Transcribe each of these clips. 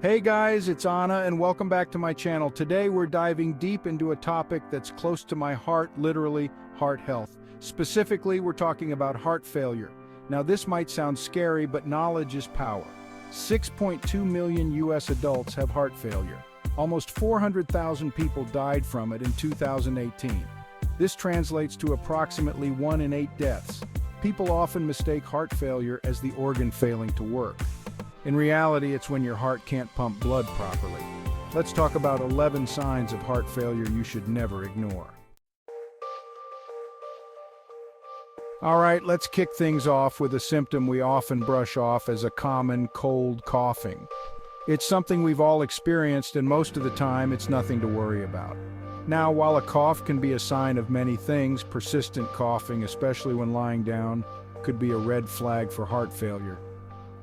Hey guys, it's Anna and welcome back to my channel. Today we're diving deep into a topic that's close to my heart, literally heart health. Specifically, we're talking about heart failure. Now this might sound scary, but knowledge is power. 6.2 million US adults have heart failure. Almost 400,000 people died from it in 2018. This translates to approximately 1 in 8 deaths. People often mistake heart failure as the organ failing to work. In reality, it's when your heart can't pump blood properly. Let's talk about 11 signs of heart failure you should never ignore. All right, let's kick things off with a symptom we often brush off as a common cold coughing. It's something we've all experienced, and most of the time, it's nothing to worry about. Now, while a cough can be a sign of many things, persistent coughing, especially when lying down, could be a red flag for heart failure.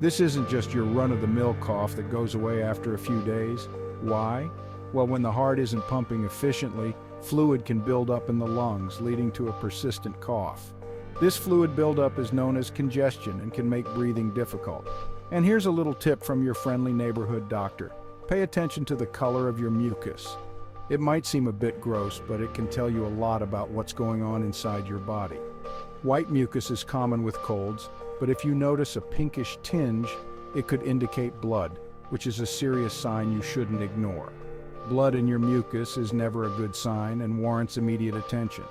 This isn't just your run-of-the-mill cough that goes away after a few days. Why? Well, when the heart isn't pumping efficiently, fluid can build up in the lungs, leading to a persistent cough. This fluid buildup is known as congestion and can make breathing difficult. And here's a little tip from your friendly neighborhood doctor. Pay attention to the color of your mucus. It might seem a bit gross, but it can tell you a lot about what's going on inside your body. White mucus is common with colds, but if you notice a pinkish tinge, it could indicate blood, which is a serious sign you shouldn't ignore. Blood in your mucus is never a good sign and warrants immediate attention.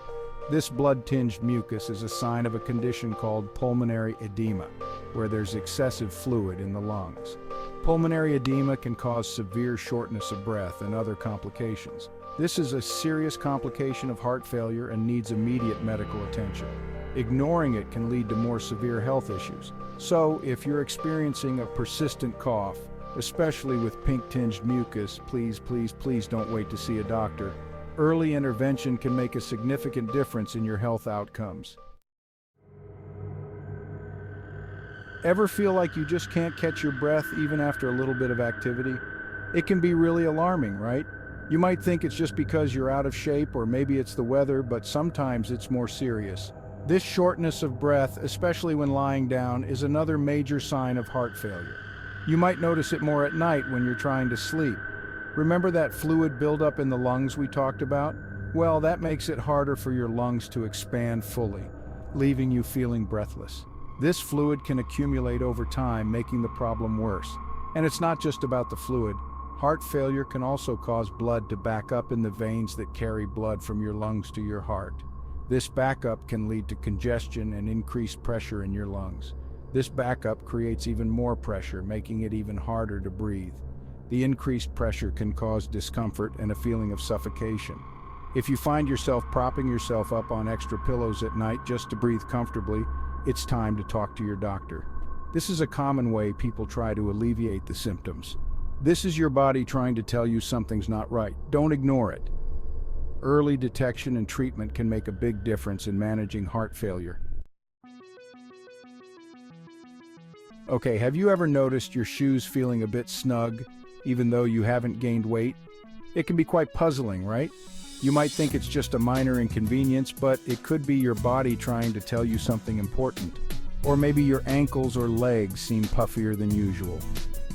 This blood-tinged mucus is a sign of a condition called pulmonary edema, where there's excessive fluid in the lungs. Pulmonary edema can cause severe shortness of breath and other complications. This is a serious complication of heart failure and needs immediate medical attention. Ignoring it can lead to more severe health issues. So, if you're experiencing a persistent cough, especially with pink-tinged mucus, please don't wait to see a doctor. Early intervention can make a significant difference in your health outcomes. Ever feel like you just can't catch your breath even after a little bit of activity? It can be really alarming, right? You might think it's just because you're out of shape, or maybe it's the weather, but sometimes it's more serious. This shortness of breath, especially when lying down, is another major sign of heart failure. You might notice it more at night when you're trying to sleep. Remember that fluid buildup in the lungs we talked about? Well, that makes it harder for your lungs to expand fully, leaving you feeling breathless. This fluid can accumulate over time, making the problem worse. And it's not just about the fluid. Heart failure can also cause blood to back up in the veins that carry blood from your lungs to your heart. This backup can lead to congestion and increased pressure in your lungs. This backup creates even more pressure, making it even harder to breathe. The increased pressure can cause discomfort and a feeling of suffocation. If you find yourself propping yourself up on extra pillows at night just to breathe comfortably, it's time to talk to your doctor. This is a common way people try to alleviate the symptoms. This is your body trying to tell you something's not right. Don't ignore it. Early detection and treatment can make a big difference in managing heart failure. Okay, have you ever noticed your shoes feeling a bit snug, even though you haven't gained weight? It can be quite puzzling, right? You might think it's just a minor inconvenience, but it could be your body trying to tell you something important. Or maybe your ankles or legs seem puffier than usual.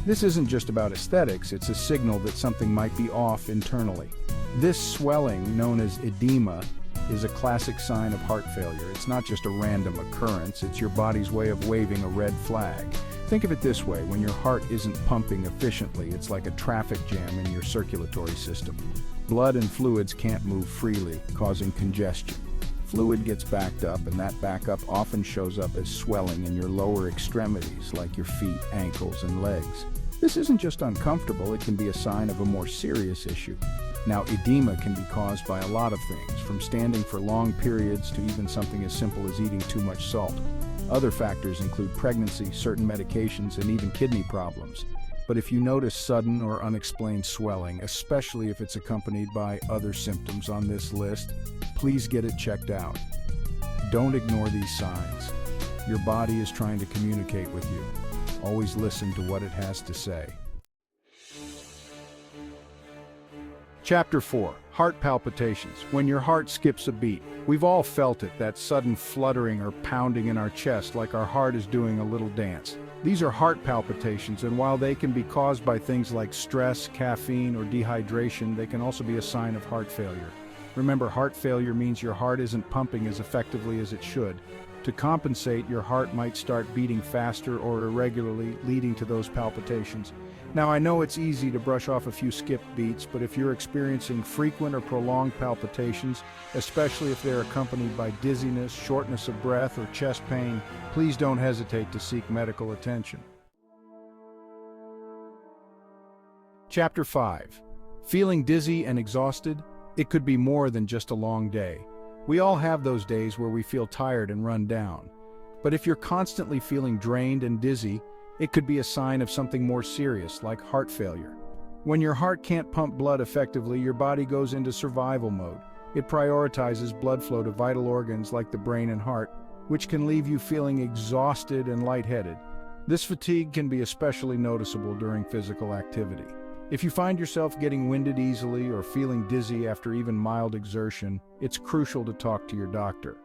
This isn't just about aesthetics, it's a signal that something might be off internally. This swelling, known as edema, is a classic sign of heart failure. It's not just a random occurrence, it's your body's way of waving a red flag. Think of it this way, when your heart isn't pumping efficiently, it's like a traffic jam in your circulatory system. Blood and fluids can't move freely, causing congestion. Fluid gets backed up, and that backup often shows up as swelling in your lower extremities, like your feet, ankles, and legs. This isn't just uncomfortable, it can be a sign of a more serious issue. Now, edema can be caused by a lot of things, from standing for long periods to even something as simple as eating too much salt. Other factors include pregnancy, certain medications, and even kidney problems. But if you notice sudden or unexplained swelling, especially if it's accompanied by other symptoms on this list, please get it checked out. Don't ignore these signs. Your body is trying to communicate with you. Always listen to what it has to say. Chapter 4. Heart palpitations. When your heart skips a beat. We've all felt it, that sudden fluttering or pounding in our chest like our heart is doing a little dance. These are heart palpitations, and while they can be caused by things like stress, caffeine, or dehydration, they can also be a sign of heart failure. Remember, heart failure means your heart isn't pumping as effectively as it should. To compensate, your heart might start beating faster or irregularly, leading to those palpitations. Now, I know it's easy to brush off a few skipped beats, but if you're experiencing frequent or prolonged palpitations, especially if they're accompanied by dizziness, shortness of breath, or chest pain, please don't hesitate to seek medical attention. Chapter 5. Feeling dizzy and exhausted? It could be more than just a long day. We all have those days where we feel tired and run down. But if you're constantly feeling drained and dizzy, it could be a sign of something more serious, like heart failure. When your heart can't pump blood effectively, your body goes into survival mode. It prioritizes blood flow to vital organs like the brain and heart, which can leave you feeling exhausted and lightheaded. This fatigue can be especially noticeable during physical activity. If you find yourself getting winded easily or feeling dizzy after even mild exertion, it's crucial to talk to your doctor.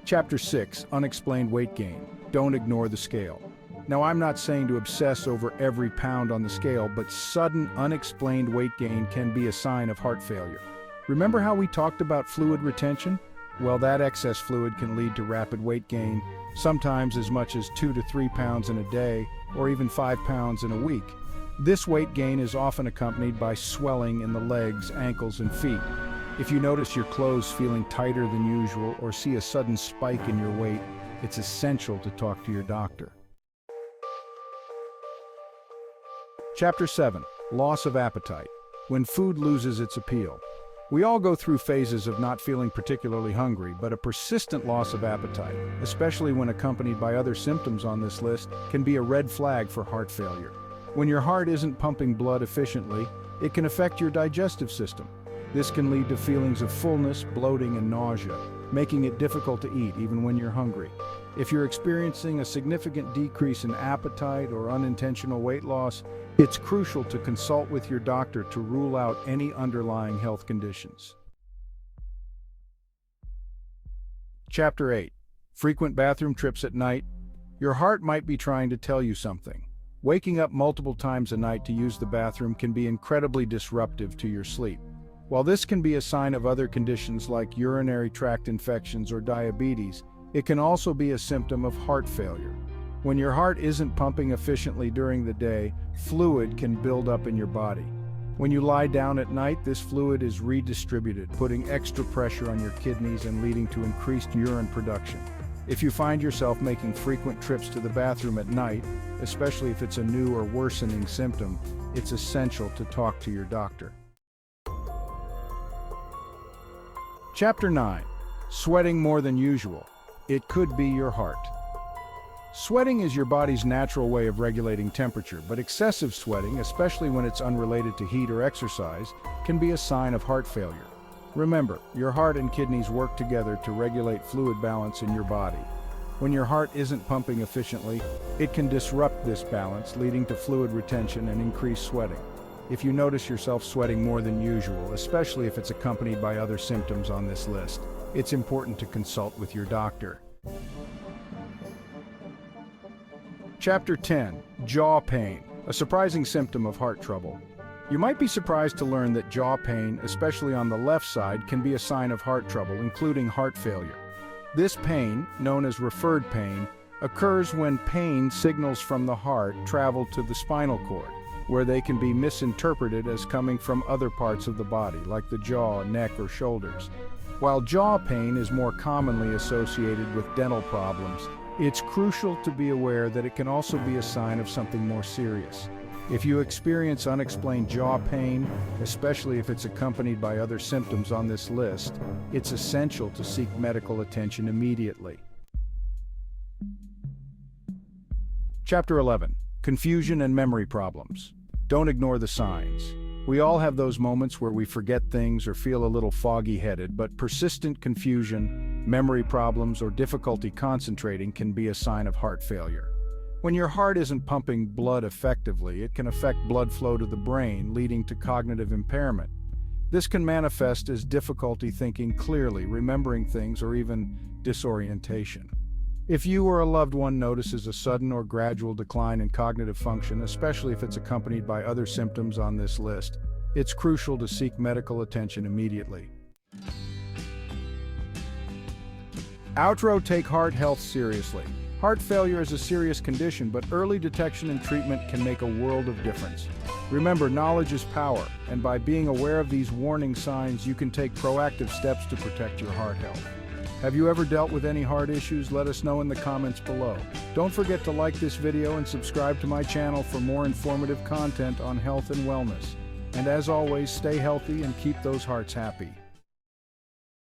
Chapter 6. Unexplained weight gain. Don't ignore the scale. Now, I'm not saying to obsess over every pound on the scale, but sudden, unexplained weight gain can be a sign of heart failure. Remember how we talked about fluid retention? Well, that excess fluid can lead to rapid weight gain, sometimes as much as 2 to 3 pounds in a day, or even 5 pounds in a week. This weight gain is often accompanied by swelling in the legs, ankles, and feet. If you notice your clothes feeling tighter than usual or see a sudden spike in your weight, it's essential to talk to your doctor. Chapter 7. Loss of appetite. When food loses its appeal. We all go through phases of not feeling particularly hungry, but a persistent loss of appetite, especially when accompanied by other symptoms on this list, can be a red flag for heart failure. When your heart isn't pumping blood efficiently, it can affect your digestive system. This can lead to feelings of fullness, bloating, and nausea, making it difficult to eat even when you're hungry. If you're experiencing a significant decrease in appetite or unintentional weight loss, it's crucial to consult with your doctor to rule out any underlying health conditions. Chapter 8. Frequent bathroom trips at night. Your heart might be trying to tell you something. Waking up multiple times a night to use the bathroom can be incredibly disruptive to your sleep. While this can be a sign of other conditions like urinary tract infections or diabetes, it can also be a symptom of heart failure. When your heart isn't pumping efficiently during the day, fluid can build up in your body. When you lie down at night, this fluid is redistributed, putting extra pressure on your kidneys and leading to increased urine production. If you find yourself making frequent trips to the bathroom at night, especially if it's a new or worsening symptom, it's essential to talk to your doctor. Chapter 9. Sweating more than usual. It could be your heart. Sweating is your body's natural way of regulating temperature, but excessive sweating, especially when it's unrelated to heat or exercise, can be a sign of heart failure. Remember, your heart and kidneys work together to regulate fluid balance in your body. When your heart isn't pumping efficiently, it can disrupt this balance, leading to fluid retention and increased sweating. If you notice yourself sweating more than usual, especially if it's accompanied by other symptoms on this list, it's important to consult with your doctor. Chapter 10. Jaw pain, a surprising symptom of heart trouble. You might be surprised to learn that jaw pain, especially on the left side, can be a sign of heart trouble, including heart failure. This pain, known as referred pain, occurs when pain signals from the heart travel to the spinal cord, where they can be misinterpreted as coming from other parts of the body, like the jaw, neck, or shoulders. While jaw pain is more commonly associated with dental problems, it's crucial to be aware that it can also be a sign of something more serious. If you experience unexplained jaw pain, especially if it's accompanied by other symptoms on this list, it's essential to seek medical attention immediately. Chapter 11. Confusion and memory problems. Don't ignore the signs. We all have those moments where we forget things or feel a little foggy-headed, but persistent confusion, memory problems, or difficulty concentrating can be a sign of heart failure. When your heart isn't pumping blood effectively, it can affect blood flow to the brain, leading to cognitive impairment. This can manifest as difficulty thinking clearly, remembering things, or even disorientation. If you or a loved one notices a sudden or gradual decline in cognitive function, especially if it's accompanied by other symptoms on this list, it's crucial to seek medical attention immediately. Outro: take heart health seriously. Heart failure is a serious condition, but early detection and treatment can make a world of difference. Remember, knowledge is power, and by being aware of these warning signs, you can take proactive steps to protect your heart health. Have you ever dealt with any heart issues? Let us know in the comments below. Don't forget to like this video and subscribe to my channel for more informative content on health and wellness. And as always, stay healthy and keep those hearts happy.